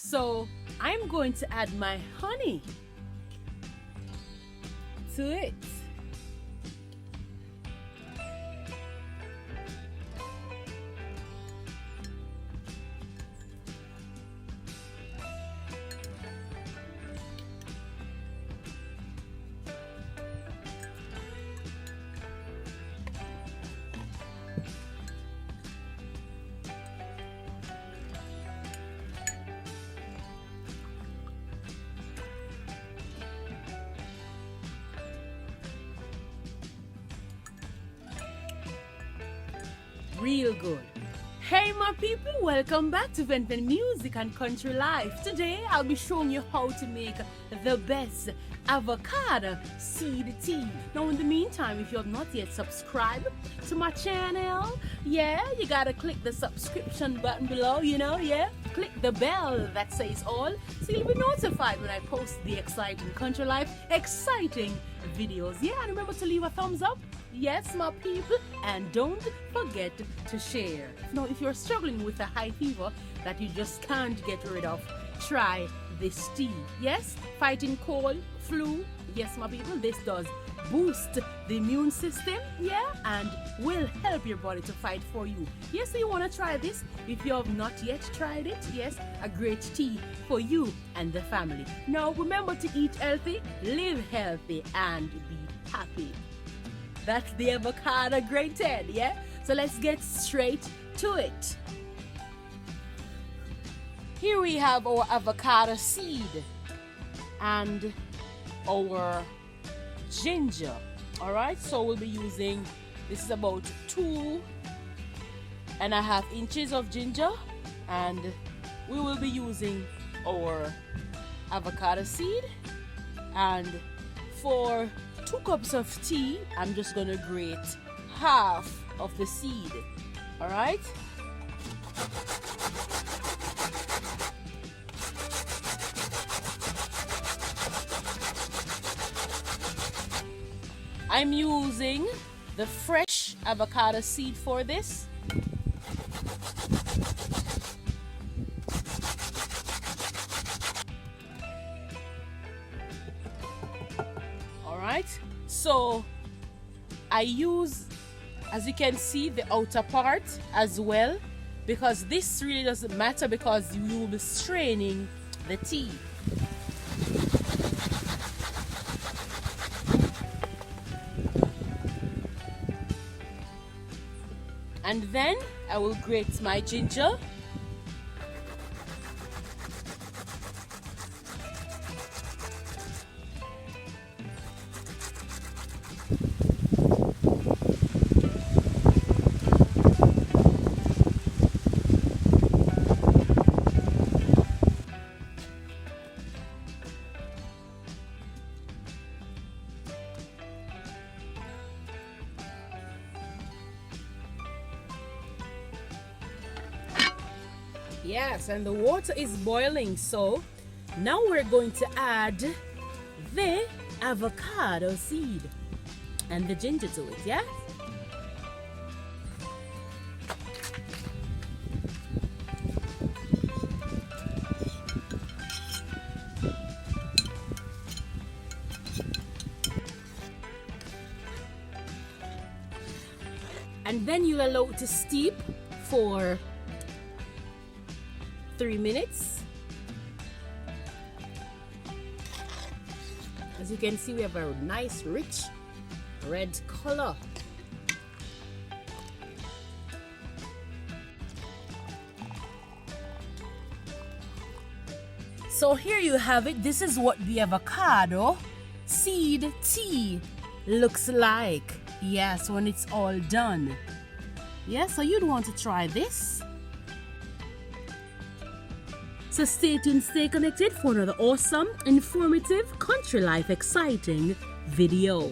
So I'm going to add my honey to it. Real good. Hey my people, welcome back to venvenmusic and country life. Today I'll be showing you how to make the best avocado seed tea. Now in the meantime, if you have not yet subscribed to my channel, you gotta click the subscription button below, click the bell that says all, so you'll be notified when I post the exciting country life, exciting videos. And remember to leave a thumbs up. Yes, my people, and don't forget to share. Now, if you're struggling with a high fever that you just can't get rid of, try this tea. Yes, fighting cold, flu. Yes, my people, this does boost the immune system, and will help your body to fight for you. Yes, so you want to try this. If you have not yet tried it, yes, a great tea for you and the family. Now, remember to eat healthy, live healthy, and be happy. That's the avocado grated, So let's get straight to it. Here we have our avocado seed and our ginger. Alright, so we'll be using, this is about 2.5 inches of ginger, and we will be using our avocado seed. And for 2 cups of tea, I'm just gonna grate half of the seed. All right. I'm using the fresh avocado seed for this. So I use, as you can see, the outer part as well, because this really doesn't matter because you will be straining the tea. And then I will grate my ginger. Yes, and the water is boiling, so now we're going to add the avocado seed and the ginger to it, And then you allow it to steep for 3 minutes. As you can see, we have a nice rich red color. So here you have it. This is what the avocado seed tea looks like. Yes, when it's all done. So you'd want to try this. So stay tuned, stay connected for another awesome, informative, country life exciting video.